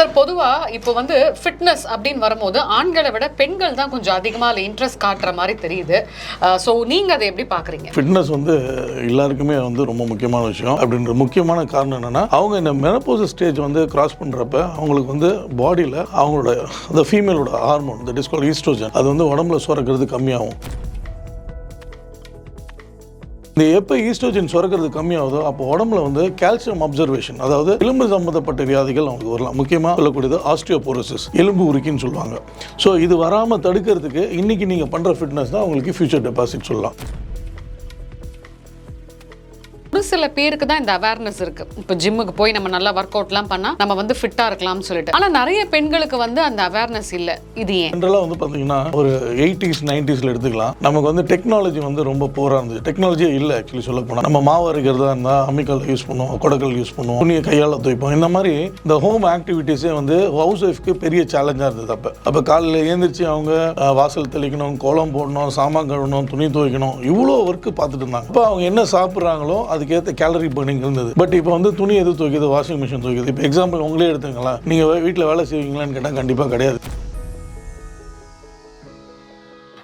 Sir பொதுவாக இப்போ வந்து ஃபிட்னஸ் அப்படின்னு வரும்போது ஆண்களை விட பெண்கள் தான் கொஞ்சம் அதிகமாக இன்ட்ரெஸ்ட் காட்டுற மாதிரி தெரியுது. ஸோ நீங்கள் அதை எப்படி பார்க்குறீங்க? ஃபிட்னஸ் வந்து எல்லாருக்குமே வந்து ரொம்ப முக்கியமான விஷயம். அப்படின்ற முக்கியமான காரணம் என்னென்னா, அவங்க இந்த மெனோபாஸ் ஸ்டேஜ் வந்து கிராஸ் பண்ணுறப்ப அவங்களுக்கு வந்து பாடியில் அவங்களோட அந்த ஃபீமேலோட hormone that is called oestrogen அது வந்து உடம்புல சுரக்கிறது கம்மியாகும். இந்த எப்போ ஈஸ்ட்ரோஜன் சுரக்கிறது கம்மியாகுதோ அப்போ உடம்புல வந்து கால்சியம் அப்சர்வேஷன், அதாவது எலும்பு சம்பந்தப்பட்ட வியாதிகள் அவங்களுக்கு வரலாம். முக்கியமாக சொல்லக்கூடியது ஆஸ்டியோபோரோசிஸ், எலும்பு உருக்கின்னு சொல்லுவாங்க. ஸோ இது வராமல் தடுக்கிறதுக்கு இன்றைக்கி நீங்கள் பண்ணுற ஃபிட்னஸ் தான் உங்களுக்கு ஃபியூச்சர் டெபாசிட் சொல்லலாம். ஒரு சில பேருக்கு தான் இந்த அவேர்னஸ் இருக்கு. இப்போ ஜிம்முக்கு போய் நம்ம நல்லா ஒர்க் அவுட்லாம் பண்ணா நம்ம வந்து ஃபிட்டா இருக்கலாம்னு சொல்லிட்டு. ஆனா நிறைய பெண்களுக்கு வந்து அந்த அவேர்னஸ் இல்ல. இது ஏன்? ஜென்ரலாக வந்து பார்த்தீங்கன்னா ஒரு 80s 90s எடுத்துக்கலாம். நமக்கு வந்து டெக்னாலஜி வந்து ரொம்ப போராக இருந்துச்சு. டெக்னாலஜியே இல்லை ஆக்சுவலி சொல்ல போனால். நம்ம மாவு அரைக்கிறதா இருந்தால் அம்மிக்கல் யூஸ் பண்ணுவோம், கொடக்கல் யூஸ் பண்ணுவோம், துணியை கையால் துவைப்போம். இந்த மாதிரி இந்த ஹோம் ஆக்டிவிட்டீஸே வந்து ஹவுஸ் ஒய்ஃப்க்கு பெரிய சேலஞ்சாக இருந்தது. அப்போ காலையில் எழுந்திரிச்சு அவங்க வாசல் தெளிக்கணும், கோலம் போடணும், சாமான் கழுவணும், துணி துவைக்கணும், இவ்வளோ ஒர்க்கு பார்த்துட்டு இருந்தாங்க. இப்போ அவங்க என்ன சாப்பிட்றாங்களோ அதுக்கேற்ற கேலரி பர்னிங் இருந்தது. பட் இப்போ வந்து துணி எது துவைக்குது, வாஷிங் மிஷின் துவைக்குது. இப்போ எக்ஸாம்பிள் உங்களே எடுத்துங்களா, நீங்கள் வீட்டில் வேலை செய்வீங்களான்னு கேட்டால் கண்டிப்பாக கிடையாது.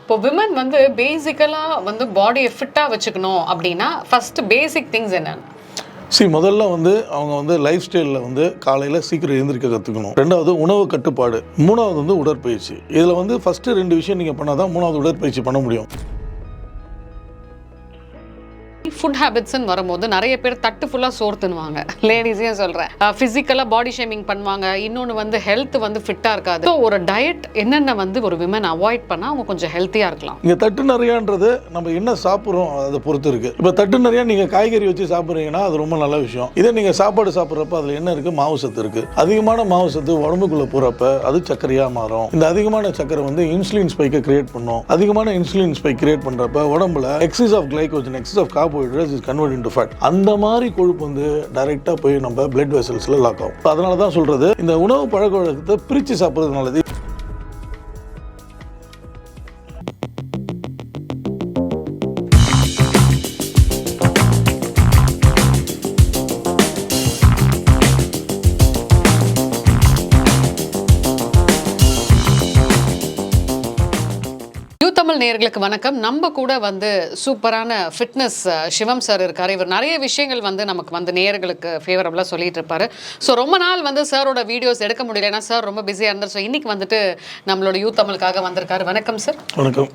இப்போ விமன் வந்து பேசிக்கலாக வந்து பாடியை ஃபிட்டாக வச்சுக்கணும் அப்படின்னா ஃபர்ஸ்ட் பேசிக் திங்ஸ் என்னென்ன? முதல்ல வந்து அவங்க வந்து லைஃப் ஸ்டைலில் வந்து காலையில் சீக்கிரம் எழுந்திரிக்க கற்றுக்கணும். ரெண்டாவது உணவு கட்டுப்பாடு, மூணாவது வந்து உடற்பயிற்சி. இதில் வந்து ஃபஸ்ட்டு 2 விஷயம் நீங்கள் பண்ணால் தான் மூணாவது உடற்பயிற்சி பண்ண முடியும். ஃபுட் ஹேபிட்ஸ்ன்னு வரும்போது நிறைய பேர் தட்டு ஃபுல்லாக சோர்த்துனுவாங்க. லேடிஸையும் சொல்கிறேன், ஃபிசிக்கலாக பாடி ஷேமிங் பண்ணுவாங்க. இன்னொன்று வந்து ஹெல்த் வந்து ஃபிட்டாக இருக்காது. ஸோ ஒரு டயட் என்னென்ன வந்து ஒரு விமன் அவாய்ட் பண்ணால் அவங்க கொஞ்சம் ஹெல்த்தியாக இருக்கலாம்? இங்கே தட்டு நிறையான்றது நம்ம என்ன சாப்பிட்றோம் அதை பொறுத்து இருக்குது. இப்போ தட்டு நிறையா நீங்கள் காய்கறி வச்சு சாப்பிட்றீங்கன்னா அது ரொம்ப நல்ல விஷயம். இதே நீங்கள் சாப்பாடு சாப்பிட்றப்ப அதில் என்ன இருக்குது, மாவு சத்து இருக்குது. அதிகமான மாவு சத்து உடம்புக்குள்ளே போகிறப்ப அது சர்க்கரையாக மாறும். இந்த அதிகமான சர்க்கரை வந்து இன்சுலின் ஸ்பைக்கை கிரியேட் பண்ணும். அதிகமான இன்சுலின் ஸ்பைக் கிரியேட் பண்ணுறப்ப உடம்புல excess of glycogen, excess of carbohydrates is convert into fat. அந்த மாதிரி கொழுப்பு வந்து டைரெக்டாக போய் நம்ம பிளட் வெசல்ஸில் லாக் ஆகும். அதனால தான் சொல்கிறது, இந்த உணவு பழக்க வழக்கத்தை பிரித்து சாப்பிட்றது நல்லது. தமிழ் நேயர்களுக்கு வணக்கம். நம்ம கூட வந்து சூப்பரான ஃபிட்னஸ் சிவம் சார் இருக்காரு. இவர் நிறைய விஷயங்கள் வந்து நமக்கு வந்து நேயர்களுக்கு ஃபேவரபுளாக சொல்லிட்டு இருப்பாரு. ஸோ ரொம்ப நாள் வந்து சாரோட வீடியோஸ் எடுக்க முடியல, ஏன்னா சார் ரொம்ப பிஸியாக இருந்தார். ஸோ இன்னைக்கு வந்துட்டு நம்மளோட யூத் தமிழுக்காக வந்திருக்காரு. வணக்கம் சார். வணக்கம்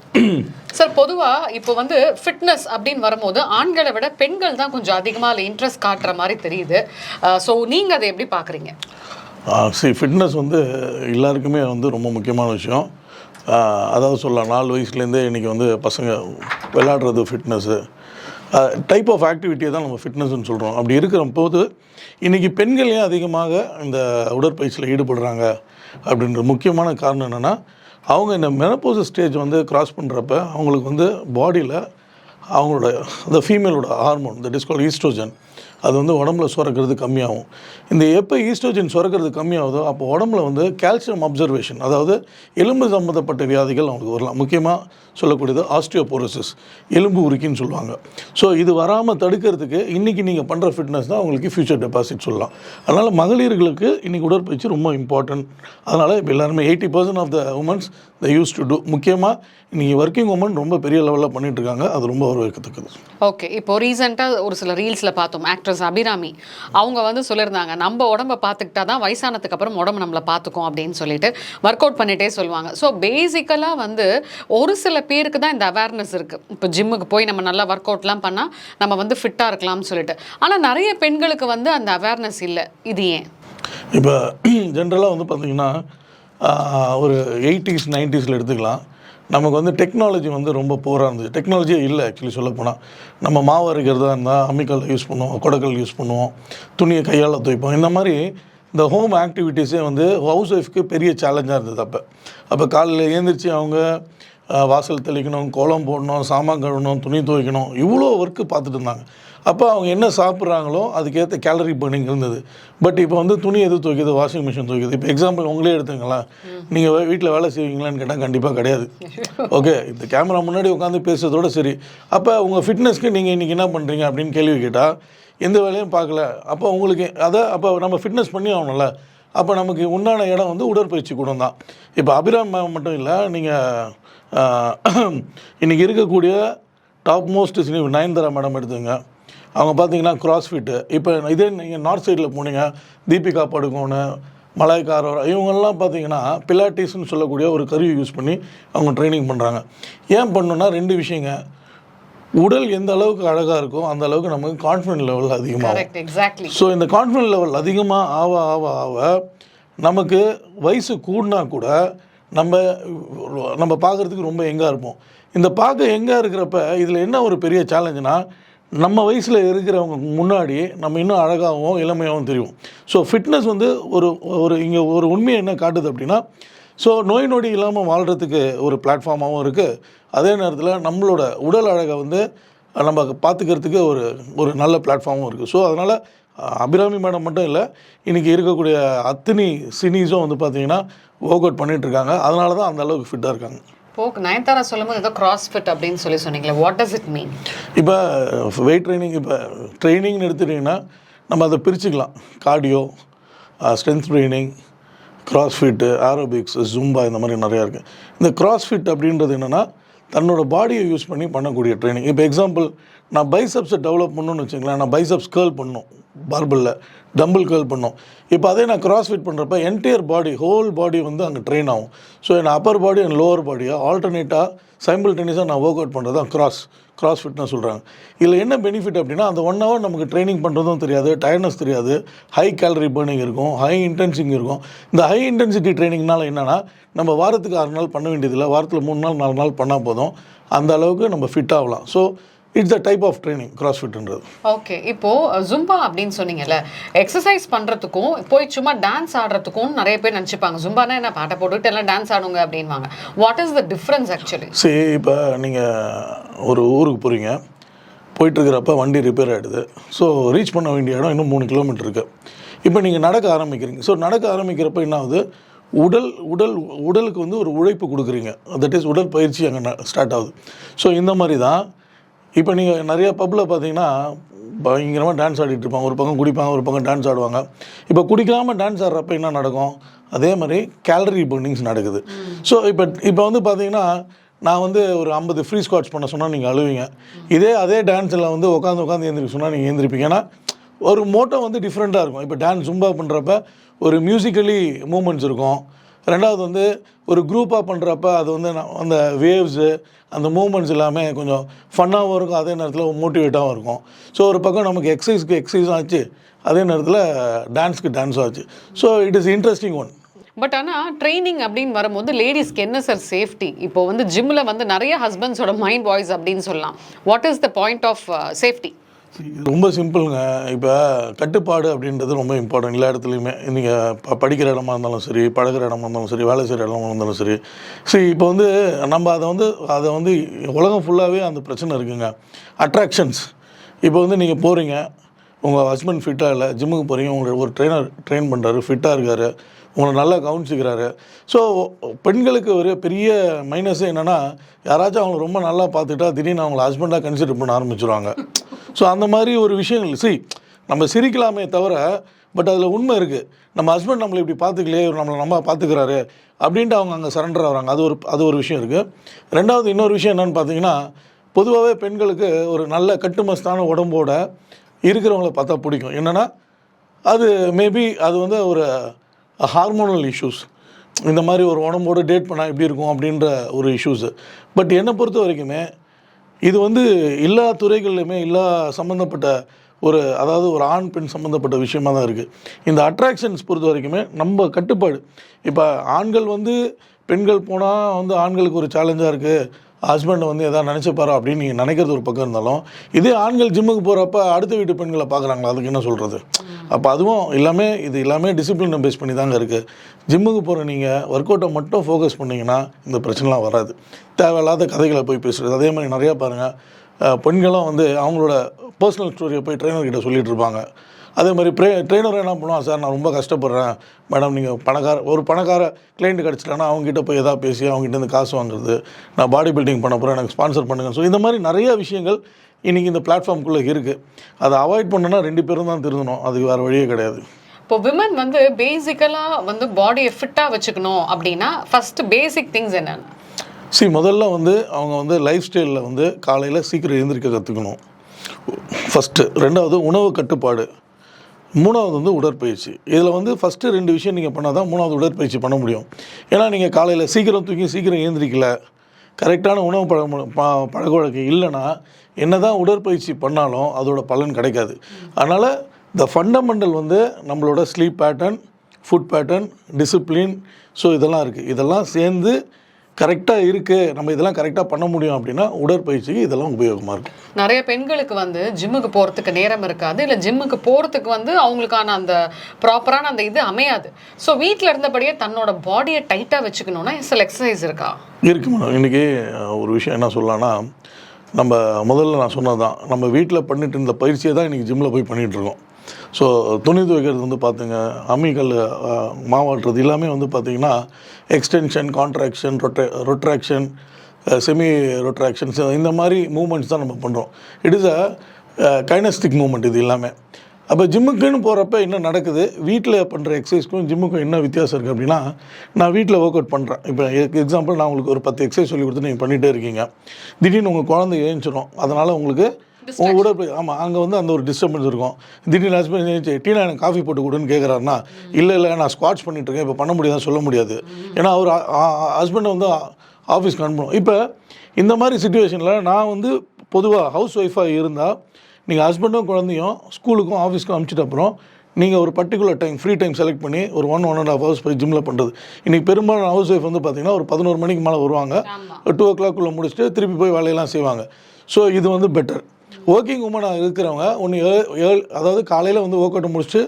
சார். பொதுவாக இப்போ வந்து ஃபிட்னஸ் அப்படின்னு வரும்போது ஆண்களை விட பெண்கள் தான் கொஞ்சம் அதிகமாக இன்ட்ரெஸ்ட் காட்டுற மாதிரி தெரியுது. ஸோ நீங்கள் அதை எப்படி பார்க்குறீங்க? ஃபிட்னஸ் வந்து எல்லாருக்குமே வந்து ரொம்ப முக்கியமான விஷயம். அதாவது சொல்லலாம், 4 வயசுலேருந்தே இன்றைக்கி வந்து பசங்க விளையாடுறது ஃபிட்னஸ்ஸு டைப் ஆஃப் ஆக்டிவிட்டியை தான் நம்ம ஃபிட்னஸ்ன்னு சொல்கிறோம். அப்படி இருக்கிற போது இன்றைக்கி பெண்கள் ஏன் அதிகமாக இந்த உடற்பயிற்சியில் ஈடுபடுறாங்க அப்படின்ற முக்கியமான காரணம் என்னென்னா, அவங்க இந்த மெனோபாஸ் ஸ்டேஜ் வந்து கிராஸ் பண்ணுறப்ப அவங்களுக்கு வந்து பாடியில் அவங்களோட அந்த ஃபீமேலோட hormone that is called oestrogen அது வந்து உடம்புல சுரக்கிறது கம்மியாகும். இந்த எப்போ ஈஸ்ட்ரோஜன் சுரக்கிறது கம்மியாகுதோ அப்போ உடம்புல வந்து கால்சியம் அப்சர்வேஷன், அதாவது எலும்பு சம்பந்தப்பட்ட வியாதிகள் அவங்களுக்கு வரலாம். முக்கியமாக சொல்லக்கூடியது ஆஸ்டியோபோரோசிஸ், எலும்பு உருக்கின்னு சொல்லுவாங்க. ஸோ இது வராமல் தடுக்கிறதுக்கு இன்றைக்கி நீங்கள் பண்ணுற ஃபிட்னஸ் தான் உங்களுக்கு ஃபியூச்சர் டெபாசிட் சொல்லலாம். அதனால் மகளிர்களுக்கு இன்றைக்கி உடற்பயிற்சி ரொம்ப இம்பார்ட்டன்ட். அதனால் இப்போ எல்லாருமே 80% of the women's the use to do. முக்கியமாக இன்றைக்கி ஒர்க்கிங் உமன் ரொம்ப பெரிய லெவலில் பண்ணிகிட்ருக்காங்க. அது ரொம்ப வரவேற்கத்தக்கது. ஓகே, இப்போ ரீசெண்டாக ஒரு சில ரீல்ஸில் பார்த்தோம், ஆக்ட்ரஸ் அபிராமி அவங்க வந்து சொல்லியிருந்தாங்க, நம்ம உடம்பை பார்த்துக்கிட்டா தான் வயசானதுக்கு அப்புறம் உடம்பு நம்மளை பார்த்துக்கும் அப்படின்னு சொல்லிட்டு ஒர்க் அவுட் பண்ணிகிட்டே சொல்லுவாங்க. ஸோ பேசிக்கலாக வந்து ஒரு சில பேருக்கு தான் இந்த அவேர்னஸ் இருக்குது. இப்போ ஜிம்முக்கு போய் நம்ம நல்லா ஒர்க் அவுட்லாம் பண்ணால் நம்ம வந்து ஃபிட்டாக இருக்கலாம்னு சொல்லிட்டு. ஆனால் நிறைய பெண்களுக்கு வந்து அந்த அவேர்னஸ் இல்லை. இது ஏன்? இப்போ ஜென்ரலாக வந்து பார்த்திங்கன்னா ஒரு 80s 90s எடுத்துக்கலாம். நமக்கு வந்து டெக்னாலஜி வந்து ரொம்ப போராக இருந்துச்சு. டெக்னாலஜியே இல்லை ஆக்சுவலி சொல்ல போனால். நம்ம மாவு அரைக்கிறதா இருந்தால் அம்மிக்கல் யூஸ் பண்ணுவோம், கொடக்கல் யூஸ் பண்ணுவோம், துணியை கையால் துவைப்போம். இந்த மாதிரி இந்த ஹோம் ஆக்டிவிட்டீஸே வந்து ஹவுஸ் ஒய்ஃப்க்கு பெரிய சேலஞ்சாக இருந்தது. அப்போ காலையில் எழுந்திரிச்சு அவங்க வாசல் தெளிக்கணும், கோலம் போடணும், சாமான் கழுவணும், துணி துவைக்கணும், இவ்வளோ ஒர்க்கு பார்த்துட்டு இருந்தாங்க. அப்போ அவங்க என்ன சாப்பிட்றாங்களோ அதுக்கேற்ற கேலரி பர்னிங் இருந்தது. பட் இப்போ வந்து துணி எது துவைக்குது, வாஷிங் மிஷின் துவைக்குது. இப்போ எக்ஸாம்பிள் உங்களே எடுத்துங்களா, நீங்கள் வீட்டில் வேலை செய்வீங்களான்னு கேட்டால் கண்டிப்பாக கிடையாது. ஓகே, இந்த கேமரா முன்னாடி உட்காந்து பேசுறதோட சரி. அப்போ உங்கள் ஃபிட்னஸ்க்கு நீங்கள் இன்றைக்கி என்ன பண்ணுறீங்க அப்படின்னு கேள்வி கேட்டால் எந்த வேலையும் பார்க்கல. அப்போ உங்களுக்கு அப்போ நம்ம ஃபிட்னஸ் பண்ணி ஆகணும்ல. அப்போ நமக்கு உண்டான இடம் வந்து உடற்பயிற்சி கூடம் தான். இப்போ அபிராம் மேம் மட்டும் இல்லை, நீங்கள் இன்றைக்கி இருக்கக்கூடிய டாப் மோஸ்ட் நயன்தாரா மேடம் எடுத்துங்க. அவங்க பார்த்தீங்கன்னா கிராஸ்ஃபிட்டு. இப்போ இதே நீங்கள் நார்த் சைடில் போனீங்க, தீபிகா படுகோனு, மலாய்கா அரோரா, இவங்கெல்லாம் பார்த்தீங்கன்னா பிலாட்டிஸ்ன்னு சொல்லக்கூடிய ஒரு கருவி யூஸ் பண்ணி அவங்க ட்ரைனிங் பண்ணுறாங்க. ஏன் பண்ணணுன்னா 2 விஷயங்க. உடல் எந்த அளவுக்கு அழகாக இருக்கோ அந்த அளவுக்கு நமக்கு கான்ஃபிடென்ட் லெவல் அதிகமாகும். ஸோ இந்த கான்ஃபிடென்ட் லெவல் அதிகமாக ஆக ஆக ஆக நமக்கு வயசு கூடினா கூட நம்ம பார்க்குறதுக்கு ரொம்ப எங்காக இருப்போம். இந்த பார்க்க எங்காக இருக்கிறப்ப இதில் என்ன ஒரு பெரிய சேலஞ்சுனா, நம்ம வயசில் இருக்கிறவங்க முன்னாடி நம்ம இன்னும் அழகாகவும் இளமையாகவும் தெரியும். ஸோ ஃபிட்னஸ் வந்து இங்கே ஒரு உண்மையை என்ன காட்டுது அப்படின்னா, ஸோ நோய் நொடி இல்லாமல் வாழ்கிறதுக்கு ஒரு பிளாட்ஃபார்மாகவும் இருக்குது. அதே நேரத்தில் நம்மளோட உடல் அழகை வந்து நம்ம பார்த்துக்கிறதுக்கு ஒரு நல்ல பிளாட்ஃபார்மும் இருக்குது. ஸோ அதனால் அபிராமி மேடம் மட்டும் இல்லை, இன்றைக்கி இருக்கக்கூடிய அத்தனை சினிஸும் வந்து பார்த்திங்கன்னா ஒர்க் அவுட் பண்ணிகிட்ருக்காங்க. அதனால தான் அந்த அளவுக்கு ஃபிட்டாக இருக்காங்க. இப்போ நயன்தாரா சொல்லும்போது ஏதோ கிராஸ்ஃபிட் அப்படின்னு சொன்னீங்களே, வாட் டஸ் இட் மீன்? இப்போ வெயிட் ட்ரைனிங், இப்போ ட்ரைனிங்னு எடுத்துட்டிங்கன்னா நம்ம அதை பிரிச்சுக்கலாம். Cardio, strength training, CrossFit, aerobics, Zumba, இந்த மாதிரி நிறையா இருக்குது. இந்த கிராஸ்ஃபிட் அப்படின்றது என்னென்னா தன்னோட பாடியை யூஸ் பண்ணி பண்ணக்கூடிய ட்ரைனிங். இப்போ எக்ஸாம்பிள், நான் பைசப்ஸை டெவலப் பண்ணணும்னு வச்சுங்களேன், நான் பைசப்ஸ் கேர்ள் பண்ணணும், பார்பிளில் டம்பிள் கேர்ள் பண்ணோம். இப்போ அதே நான் கிராஸ்ஃபிட் பண்ணுறப்ப என்டையர் பாடி, ஹோல் பாடி வந்து அங்கே ட்ரெயின் ஆகும். ஸோ என் அப்பர் பாடி அண்ட் லோவர் பாடியை ஆல்டர்னேட்டாக சைம்பிள்டேனியஸாக நான் ஒர்க் அவுட் பண்ணுறது தான் கிராஸ்ஃபிட்னு சொல்கிறாங்க. இதில் என்ன பெனிஃபிட் அப்படின்னா, அந்த 1 hour நமக்கு ட்ரைனிங் பண்ணுறதும் தெரியாது, டயர்னஸ் தெரியாது, ஹை கேலரி பர்னிங் இருக்கும், ஹை இன்டென்சிட்டி இருக்கும். இந்த ஹை இன்டென்சிட்டி ட்ரைனிங்னால என்னென்னா, நம்ம வாரத்துக்கு 6 நாள் பண்ண வேண்டியதில்லை, வாரத்தில் 3 நாள் 4 நாள் பண்ணால் போதும், அந்த அளவுக்கு நம்ம ஃபிட் ஆகலாம். So it's a type of training கிராஸ்ஃபிட்ன்றது. ஓகே, இப்போது ஜும்பா அப்படின்னு சொன்னீங்கல்ல, எக்ஸசைஸ் பண்ணுறதுக்கும் போய் சும்மா டான்ஸ் ஆடுறதுக்கும் நிறைய பேர் நினச்சிப்பாங்க. ஜும்பானா என்ன, பாட்டை போட்டுக்கிட்டு எல்லாம் டான்ஸ் ஆடுங்க அப்படின்வாங்க. What is the difference actually? சரி, இப்போ நீங்கள் ஒரு ஊருக்கு போகிறீங்க, போயிட்டுருக்கிறப்ப வண்டி ரிப்பேர் ஆகிடுது. ஸோ ரீச் பண்ண வேண்டிய இடம் இன்னும் 3 கிலோமீட்டர் இருக்குது. இப்போ நீங்கள் நடக்க ஆரம்பிக்கிறீங்க. ஸோ நடக்க ஆரம்பிக்கிறப்ப என்ன ஆகுது, உடலுக்கு வந்து ஒரு உழைப்பு கொடுக்குறீங்க. தட் இஸ் உடல் பயிற்சி அங்கே ஸ்டார்ட் ஆகுது. ஸோ இந்த மாதிரி தான் இப்போ நீங்கள் நிறையா பப்பில் பார்த்தீங்கன்னா பயங்கரமாக டான்ஸ் ஆடிட்டு இருப்பாங்க. ஒரு பக்கம் குடிப்பாங்க, ஒரு பக்கம் டான்ஸ் ஆடுவாங்க. இப்போ குடிக்காமல் டான்ஸ் ஆடுறப்ப என்ன நடக்கும், அதே மாதிரி கேலரி பர்னிங்ஸ் நடக்குது. ஸோ இப்போ வந்து பார்த்தீங்கன்னா, நான் வந்து ஒரு 50 ஃப்ரீ ஸ்குவாட்ஸ் பண்ண சொன்னால் நீங்கள் அழுவீங்க. அதே டான்ஸில் வந்து உட்காந்து எழுந்திரிக்க சொன்னால் நீங்கள் எழுந்திரிப்பீங்க. ஏன்னா ஒரு மோட்டோ வந்து டிஃப்ரெண்ட்டாக இருக்கும். இப்போ டான்ஸ் ஜும்பா பண்ணுறப்ப ஒரு மியூசிக்கலி மூமெண்ட்ஸ் இருக்கும். ரெண்டாவது வந்து ஒரு குரூப்பாக பண்ணுறப்ப அது வந்து அந்த வேவ்ஸு, அந்த மூமெண்ட்ஸ் எல்லாமே கொஞ்சம் ஃபன்னாகவும் இருக்கும், அதே நேரத்தில் மோட்டிவேட்டாகவும் இருக்கும். ஸோ ஒரு பக்கம் நமக்கு எக்ஸசைஸும் ஆச்சு, அதே நேரத்தில் டான்ஸும் ஆச்சு. So it is interesting one. But ஆனால் ட்ரைனிங் அப்படின்னு வரும்போது லேடிஸ்க்கு என்ன சார் சேஃப்டி? இப்போ வந்து ஜிம்மில் வந்து நிறைய ஹஸ்பண்ட்ஸோட மைண்ட் வாய்ஸ் அப்படின்னு சொல்லலாம். What is the point of safety? ரொம்ப சிம்பிளுங்க. இப்போ கட்டுப்பாடு அப்படின்றது ரொம்ப இம்பார்ட்டன்ட் எல்லா இடத்துலையுமே. நீங்கள் படிக்கிற இடமா இருந்தாலும் சரி, பழகிற இடமா இருந்தாலும் சரி, வேலை செய்கிற இடமா இருந்தாலும் சரி. இப்போ வந்து நம்ம அதை வந்து உலகம் ஃபுல்லாகவே அந்த பிரச்சனை இருக்குங்க. அட்ராக்ஷன்ஸ். இப்போ வந்து நீங்கள் போகிறீங்க, உங்கள் ஹஸ்பண்ட் ஃபிட்டாக இல்லை, ஜிம்முக்கு போகிறீங்க, உங்களை ஒரு ட்ரெயின் பண்ணுறாரு, ஃபிட்டாக இருக்கார், உங்களை நல்லா கவனிச்சிக்கிறாரு. ஸோ பெண்களுக்கு ஒரு பெரிய மைனஸே என்னென்னா, யாராச்சும் அவங்கள ரொம்ப நல்லா பார்த்துட்டா திடீர்னு அவங்கள ஹஸ்பண்டாக கன்சிடர் பண்ண ஆரம்பிச்சிடுவாங்க. ஸோ அந்த மாதிரி ஒரு விஷயங்கள் நம்ம சிரிக்கலாமே தவிர, பட் அதில் உண்மை இருக்குது. நம்ம ஹஸ்பண்ட் நம்மளை இப்படி பார்த்துக்கலையே, நம்ம பார்த்துக்கிறாரு அப்படின்ட்டு அவங்க அங்கே சரண்டர் ஆகிறாங்க. அது ஒரு விஷயம் இருக்குது. ரெண்டாவது இன்னொரு விஷயம் என்னென்னு பார்த்தீங்கன்னா, பொதுவாகவே பெண்களுக்கு ஒரு நல்ல கட்டுமஸ்தான உடம்போட இருக்கிறவங்கள பார்த்தா பிடிக்கும். என்னென்னா அது மேபி அது வந்து ஒரு ஹார்மோனல் இஷ்யூஸ், இந்த மாதிரி ஒரு உடம்போடு டேட் பண்ணால் எப்படி இருக்கும் அப்படின்ற ஒரு இஷ்யூஸு. பட் என்னை பொறுத்த வரைக்குமே இது வந்து எல்லா துறைகள்லையுமே எல்லா சம்மந்தப்பட்ட அதாவது ஒரு ஆண் பெண் சம்மந்தப்பட்ட விஷயமாக தான் இருக்குது. இந்த அட்ராக்ஷன்ஸ் பொறுத்த வரைக்குமே நம்ம கட்டுப்பாடு. இப்போ ஆண்கள் வந்து பெண்கள் போனால் வந்து ஆண்களுக்கு ஒரு சேலஞ்சாக இருக்குது, ஹஸ்பண்டை வந்து எதாவது நினச்சிப்பாரா அப்படின்னு நீங்கள் நினைக்கிறது ஒரு பக்கம் இருந்தாலும், இதே ஆண்கள் ஜிம்முக்கு போகிறப்ப அடுத்த வீட்டு பெண்களை பார்க்குறாங்களா, அதுக்கு என்ன சொல்கிறது? அப்போ அதுவும் எல்லாமே டிசிப்ளினை பேஸ் பண்ணி தாங்க இருக்குது. ஜிம்முக்கு போகிற நீங்கள் ஒர்க் அவுட்டை மட்டும் ஃபோக்கஸ் பண்ணிங்கன்னா இந்த பிரச்சனைலாம் வராது. தேவையில்லாத கதைகளை போய் பேசுகிறது. அதே மாதிரி நிறையா பாருங்கள், பெண்களும் வந்து அவங்களோட பர்சனல் ஸ்டோரியை போய் ட்ரெயினர்கிட்ட சொல்லிகிட்டு இருப்பாங்க. அதே மாதிரி ட்ரெயினர் என்ன பண்ணுவான், சார் நான் ரொம்ப கஷ்டப்படுறேன் மேடம், நீங்கள் ஒரு பணக்கார கிளைண்ட் கிடச்சிட்டாங்கன்னா அவங்ககிட்ட போய் எதாவது பேசி அவங்ககிட்ட காசு வாங்குறது, நான் பாடி பில்டிங் பண்ண போகிறேன், எனக்கு ஸ்பான்சர் பண்ணுங்க. ஸோ இந்த மாதிரி நிறைய விஷயங்கள் இன்றைக்கி இந்த பிளாட்ஃபார்முக்குள்ளே இருக்குது. அதை அவாய்ட் பண்ணனா 2 பேரும் தான் திருந்தணும், அதுக்கு வேறு வழியே கிடையாது. இப்போ விமன் வந்து பேசிக்கலாக வந்து பாடியை ஃபிட்டாக வச்சுக்கணும் அப்படின்னா ஃபர்ஸ்ட் பேசிக் திங்ஸ் என்னென்ன? முதல்ல வந்து அவங்க வந்து லைஃப் ஸ்டைலில் வந்து காலையில் சீக்கிரம் எழுந்திரிக்க கற்றுக்கணும் ஃபஸ்ட்டு. ரெண்டாவது உணவு கட்டுப்பாடு, மூணாவது வந்து உடற்பயிற்சி. இதில் வந்து ஃபஸ்ட்டு 2 விஷயம் நீங்கள் பண்ணால் தான் மூணாவது உடற்பயிற்சி பண்ண முடியும். ஏன்னா நீங்கள் காலையில் சீக்கிரம் தூக்கி சீக்கிரம் எழுந்திரிக்கல, கரெக்டான உணவு பழக்கவழக்கம் இல்லைன்னா என்ன தான் உடற்பயிற்சி பண்ணாலும் அதோட பலன் கிடைக்காது. அதனால் த ஃபண்டமெண்டல் வந்து நம்மளோட sleep pattern, food pattern, discipline, so இதெல்லாம் இருக்குது. இதெல்லாம் சேர்ந்து கரெக்டாக இருக்குது, நம்ம இதெல்லாம் கரெக்டாக பண்ண முடியும் அப்படின்னா உடற்பயிற்சிக்கு இதெல்லாம் உபயோகமாக இருக்கும். நிறைய பெண்களுக்கு வந்து ஜிம்முக்கு போகிறதுக்கு நேரம் இருக்காது, இல்லை ஜிம்முக்கு போகிறதுக்கு வந்து அவங்களுக்கான அந்த ப்ராப்பரான அந்த இது அமையாது. ஸோ வீட்டில் இருந்தபடியே தன்னோட பாடியை டைட்டாக வச்சுக்கணுன்னா சில எக்ஸசைஸ் இருக்கா? இருக்கு மேடம். இன்றைக்கி ஒரு விஷயம் என்ன சொல்லலாம்னா, நம்ம முதல்ல நான் சொன்னது தான், நம்ம வீட்டில் பண்ணிட்டு இருந்த பயிற்சியை தான் இன்றைக்கி ஜிம்மில் போய் பண்ணிகிட்ருக்கோம். ஸோ துணி துவைக்கிறது வந்து பார்த்துங்க, அம்மிக்கல் மாவாட்டுறது எல்லாமே வந்து பார்த்திங்கன்னா எக்ஸ்டென்ஷன், கான்ட்ராக்ஷன், ரொட்ராக்ஷன், செமி ரொட்ராக்ஷன்ஸ், இந்த மாதிரி மூமெண்ட்ஸ் தான் நம்ம பண்ணுறோம். இட் இஸ் கைனஸ்டிக் மூமெண்ட் இது எல்லாமே. அப்போ ஜிம்முக்குன்னு போகிறப்ப என்ன நடக்குது, வீட்டில் பண்ணுற எக்ஸசைஸ்க்கும் ஜிம்முக்கும் என்ன வித்தியாசம் இருக்குது அப்படின்னா, நான் வீட்டில் ஒர்க் அவுட் பண்ணுறேன். இப்போ எக்ஸாம்பிள் நான் உங்களுக்கு ஒரு 10 எக்ஸசைஸ் சொல்லி கொடுத்து நீங்கள் பண்ணிகிட்டே இருக்கீங்க, திடீர்னு உங்கள் குழந்தை எழுந்திரும், அதனால் உங்களுக்கு உங்கள் உடற்பயிற்சி, ஆமாம், அங்கே வந்து அந்த ஒரு டிஸ்டர்பன்ஸ் இருக்கும். திடீர்னு ஹஸ்பண்ட் எழுந்துச்சு, டீனா எனக்கு காஃபி போட்டு கொடுன்னு கேட்குறாருன்னா, இல்லை நான் ஸ்குவாட்ஸ் பண்ணிட்டுருக்கேன், இப்போ பண்ண முடியாதுன்னு சொல்ல முடியாது. ஏன்னா அவர் ஹஸ்பண்டை வந்து ஆஃபீஸ்க்கு அனுப்பணும். இப்போ இந்த மாதிரி சுச்சுவேஷனில் நான் வந்து பொதுவாக ஹவுஸ் ஒய்ஃபாக இருந்தால், நீங்கள் ஹஸ்பண்டும் குழந்தையும் ஸ்கூலுக்கும் ஆஃபீஸ்க்கும் அனுப்பிச்சிட்ட அப்புறம் நீங்கள் ஒரு particular time, free time select பண்ணி ஒரு 1.5 ஹவர்ஸ் போய் ஜிம்மில் பண்ணுறது. இன்றைக்கி பெரும்பாலான ஹவுஸ் ஒய்ஃப் வந்து பார்த்திங்கன்னா ஒரு 11 மணிக்கு மேலே வருவாங்க, 2 o'clock முடிச்சுட்டு திருப்பி போய் வேலையெல்லாம் செய்வாங்க. ஸோ இது வந்து பெட்டர். ஒர்க்கிங் உமனாக இருக்கிறவங்க அதாவது காலையில் வந்து ஒர்க் அவுட் முடிச்சுட்டு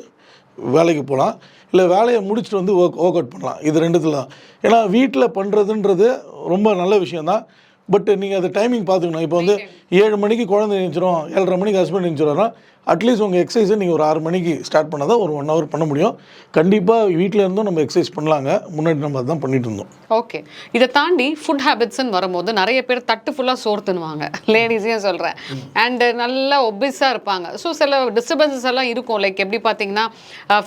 வேலைக்கு போகலாம், இல்லை வேலையை முடிச்சுட்டு வந்து ஒர்க் அவுட் பண்ணலாம். இது 2த்துல தான். ஏன்னா வீட்டில் பண்ணுறதுன்றது ரொம்ப நல்ல விஷயந்தான். பட் நீங்கள் அது டைமிங் பார்த்துக்கணும். இப்போ வந்து 7 மணிக்கு குழந்தை எழுந்திரும், 7:30 மணிக்கு ஹஸ்பண்ட் எழுந்திரோன்னா அட்லீஸ்ட் உங்கள் எக்ஸசைஸை நீங்கள் ஒரு 6 மணிக்கு ஸ்டார்ட் பண்ணால் தான் ஒரு 1 hour பண்ண முடியும். கண்டிப்பாக வீட்டில் இருந்தும் நம்ம எக்ஸசைஸ் பண்ணலாங்க. முன்னாடி நம்ம அதுதான் பண்ணிட்டு இருந்தோம். ஓகே. இதை தாண்டி ஃபுட் ஹேபிட்ஸ்ன்னு வரும்போது நிறைய பேர் தட்டு ஃபுல்லாக சோர்த்துனுவாங்க, லேடிஸையும் சொல்கிறேன், அண்டு நல்லா ஒபிஸாக இருப்பாங்க. ஸோ சில டிஸ்டர்பன்சஸ் எல்லாம் இருக்கும். லைக் எப்படி பார்த்தீங்கன்னா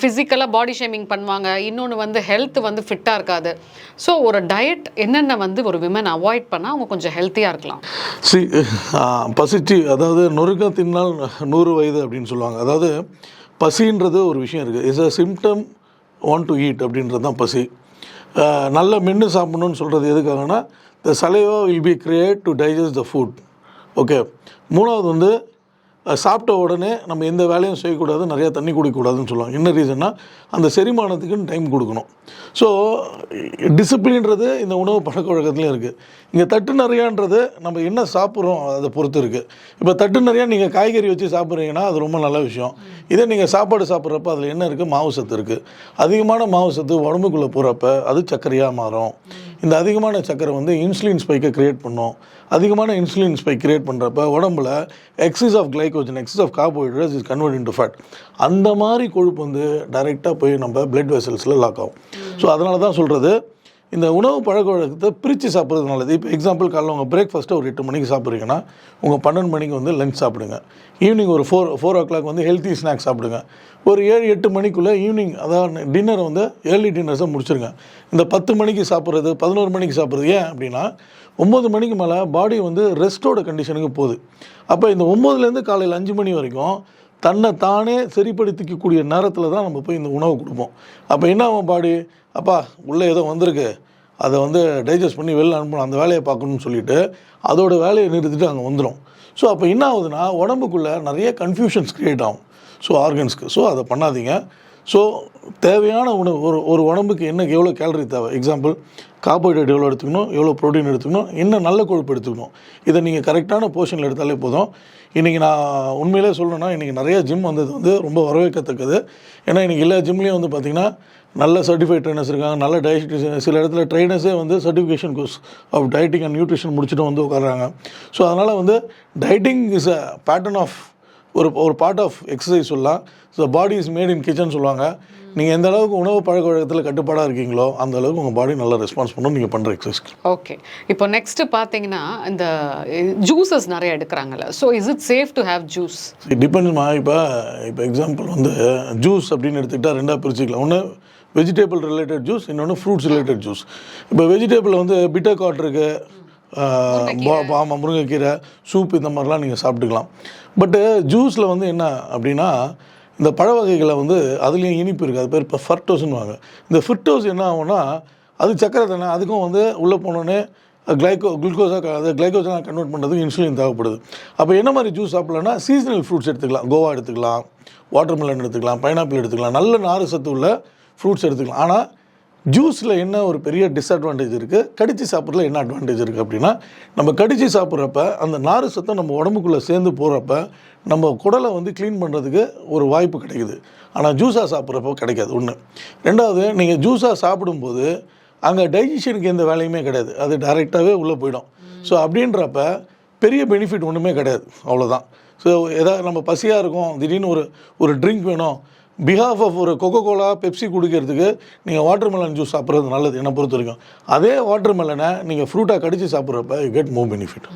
ஃபிசிக்கலாக பாடி ஷேமிங் பண்ணுவாங்க, இன்னொன்று வந்து ஹெல்த் வந்து ஃபிட்டாக இருக்காது. ஸோ ஒரு டயட் என்னென்ன வந்து ஒரு விமன் அவாய்ட் பண்ணால் அவங்க கொஞ்சம் ஹெல்த்தியாக இருக்கலாம்? பசிச்சு, அதாவது நொறுக்க தின்னால் 100 வயது அப்படின்னு சொல்லுவாங்க. அதாவது பசின்றது ஒரு விஷயம் இருக்குது. Is a symptom want to eat அப்படின்றது தான் பசி. நல்ல மென்று சாப்பிட்ணுன்னு சொல்கிறது எதுக்காகனா, த saliva will be create to digest the food. Okay. மூணாவது வந்து சாப்பிட்ட உடனே நம்ம எந்த வேலையும் செய்யக்கூடாது, நிறையா தண்ணி குடிக்கக்கூடாதுன்னு சொல்லுவாங்க. என்ன ரீசன்னா, அந்த செரிமானத்துக்குன்னு டைம் கொடுக்கணும். ஸோ டிசிப்ளின்றது இந்த உணவு பழக்க வழக்கத்துலேயும் இருக்குது. இங்கே தட்டு நிறையான்றது நம்ம என்ன சாப்பிட்றோம் அதை பொறுத்து இருக்குது. இப்போ தட்டு நிறையா நீங்கள் காய்கறி வச்சு சாப்பிட்றீங்கன்னா அது ரொம்ப நல்ல விஷயம். இதே நீங்கள் சாப்பாடு சாப்பிட்றப்ப அதில் என்ன இருக்குது, மாவு சத்து இருக்குது. அதிகமான மாவு சத்து உடம்புக்குள்ளே போகிறப்ப அது சர்க்கரையாக மாறும். இந்த அதிகமான சர்க்கரை வந்து இன்சுலின் ஸ்பைக்கை க்ரியேட் பண்ணும். அதிகமான இன்சுலின் ஸ்பைக் க்ரியேட் பண்ணுறப்ப உடம்புல excess of glycogen, excess of carbohydrates is convert into fat. அந்த மாதிரி கொழுப்பு வந்து டைரெக்டாக போய் நம்ம பிளட் வெசல்ஸில் லாக் ஆகும். ஸோ அதனால தான் சொல்கிறது, இந்த உணவு பழக்க வழக்கத்தை பிரித்து சாப்பிட்றது நல்லது. இப்போ எக்ஸாம்பிள், காலையில் உங்கள் பிரேக்ஃபாஸ்ட்டை ஒரு 8 மணிக்கு சாப்பிட்றீங்கன்னா உங்கள் 12 மணிக்கு வந்து லஞ்ச் சாப்பிடுங்க. ஈவினிங் ஒரு 4 o'clock வந்து ஹெல்த்தி ஸ்நாக்ஸ் சாப்பிடுங்க. ஒரு 7-8 மணிக்குள்ளே ஈவினிங், அதாவது டின்னர் வந்து ஏர்லி டின்னர்ஸை முடிச்சுருங்க. இந்த 10 மணிக்கு சாப்பிட்றது, 11 மணிக்கு சாப்பிட்றது ஏன் அப்படின்னா, 9 மணிக்கு மேலே பாடி வந்து ரெஸ்ட்டோட கண்டிஷனுக்கு போகுது. அப்போ இந்த 9லேருந்து காலையில் 5 மணி வரைக்கும் தன்னை தானே சரிப்படுத்திக்கக்கூடிய நேரத்தில் தான் நம்ம போய் இந்த உணவு கொடுப்போம். அப்போ என்ன ஆகும், பாடி அப்பா உள்ளே ஏதோ வந்திருக்கு, அதை வந்து டைஜஸ்ட் பண்ணி வெளில அனுப்பணும், அந்த வேலையை பார்க்கணும்னு சொல்லிவிட்டு அதோட வேலையை நிறுத்திட்டு அங்கே வந்துடும். ஸோ அப்போ என்ன ஆகுதுன்னா, உடம்புக்குள்ளே நிறைய கன்ஃபியூஷன்ஸ் க்ரியேட் ஆகும். ஸோ ஆர்கன்ஸ்க்கு. ஸோ அதை பண்ணாதீங்க. ஸோ தேவையான உணவு, ஒரு உடம்புக்கு என்ன எவ்வளோ கேலரி தேவை, எக்ஸாம்பிள் கார்போஹைட்ரேட் எவ்வளோ எடுத்துக்கணும், எவ்வளோ ப்ரோட்டீன் எடுத்துக்கணும், என்ன நல்ல கொழுப்பு எடுத்துக்கணும், இதை நீங்கள் கரெக்டான போர்ஷனில் எடுத்தாலே போதும். இன்றைக்கி நான் உண்மையிலே சொல்லணும்னா, இன்றைக்கி நிறையா ஜிம் வந்தது வந்து ரொம்ப வரவேற்கத்தக்கது. ஏன்னா இன்றைக்கி எல்லா ஜிம்லேயும் வந்து பார்த்திங்கன்னா நல்ல சர்டிஃபைட் ட்ரைனர்ஸ் இருக்காங்க, நல்ல டயட்டிஷியன், சில இடத்துல ட்ரைனர்ஸே வந்து certification course of dieting and nutrition முடிச்சுட்டு வந்து உட்காராங்க. ஸோ அதனால் வந்து dieting is a pattern of ஒரு பார்ட் ஆஃப் எக்ஸசைஸ் சொல்லலாம். So body is made in kitchen சொல்லுவாங்க. நீங்கள் எந்த அளவுக்கு உணவு பழக்க வழக்கத்தில் கட்டுப்பாடாக இருக்கீங்களோ அந்த அளவுக்கு உங்கள் பாடி நல்லா ரெஸ்பான்ஸ் பண்ணும் நீங்கள் பண்ணுற எக்ஸசைஸ்க்கு. ஓகே, இப்போ நெக்ஸ்ட்டு பார்த்தீங்கன்னா இந்த ஜூஸஸ் நிறைய எடுக்கிறாங்கல்ல, so is it safe to have juice? டிபெண்ட்ஸ்மா. இப்போ எக்ஸாம்பிள் வந்து ஜூஸ் அப்படின்னு எடுத்துக்கிட்டால் ரெண்டாக பிரிச்சுக்கலாம். ஒன்று வெஜிடேபிள் ரிலேட்டட் ஜூஸ், இன்னொன்று ஃப்ரூட்ஸ் ரிலேட்டட் ஜூஸ். இப்போ வெஜிடேபிள் வந்து பிட்டர் காட் இருக்குது, முருங்கைக்கீரை, சூப், இந்த மாதிரிலாம் நீங்கள் சாப்பிட்டுக்கலாம். பட்டு ஜூஸில் வந்து என்ன அப்படின்னா இந்த பழ வகைகளை வந்து அதுலேயும் இனிப்பு இருக்குது. அது பேர் இப்போ ஃபர்டோஸ்ன்னு வாங்க. இந்த ஃபிர்டோஸ் என்ன ஆகும்னா அது சக்கரை தானே, அதுக்கும் வந்து உள்ளே போனோன்னே குளுக்கோஸாக அது கிளைக்கோஸாக கன்வெர்ட் பண்ணுறதுக்கு இன்சுலின் தேவைப்படுது. அப்போ என்ன மாதிரி ஜூஸ் சாப்பிட்லான்னா சீசனல் ஃப்ரூட்ஸ் எடுத்துக்கலாம். கோவா எடுத்துக்கலாம், வாட்டர்மெலன் எடுத்துக்கலாம், பைனாப்பிள் எடுத்துக்கலாம், நல்ல நார் சத்து உள்ள ஃப்ரூட்ஸ் எடுத்துக்கலாம். ஆனால் ஜூஸில் என்ன ஒரு பெரிய டிஸ்அட்வான்டேஜ் இருக்குது, கடித்து சாப்பிட்றதுல என்ன அட்வான்டேஜ் இருக்குது அப்படின்னா நம்ம கடித்து சாப்பிட்றப்ப அந்த நார் சத்தம் நம்ம உடம்புக்குள்ளே சேர்ந்து போகிறப்ப நம்ம குடலை வந்து க்ளீன் பண்ணுறதுக்கு ஒரு வாய்ப்பு கிடைக்குது. ஆனால் ஜூஸாக சாப்பிட்றப்போ கிடைக்காது. ஒன்று. ரெண்டாவது, நீங்கள் ஜூஸாக சாப்பிடும்போது அங்கே டைஜஷனுக்கு எந்த வேலையுமே கிடையாது, அது டைரெக்டாகவே உள்ளே போயிடும். ஸோ அப்படின்றப்ப பெரிய பெனிஃபிட் ஒன்றுமே கிடையாது, அவ்வளோதான். ஸோ எதாவது நம்ம பசியாக இருக்கும், திடீர்னு ஒரு ட்ரிங்க் வேணும், பிஹாஃப் ஆஃப் ஒரு கொக்கோகோலா, பெப்சி குடிக்கிறதுக்கு நீங்கள் வாட்டர்மெலன் ஜூஸ் சாப்பிட்றது நல்லது என்னை பொறுத்த வரைக்கும். அதே வாட்டர்மெலனை நீங்கள் ஃப்ரூட்டாக கடித்து சாப்பிட்றப்ப யூ கெட் மோர் பெனிஃபிட்.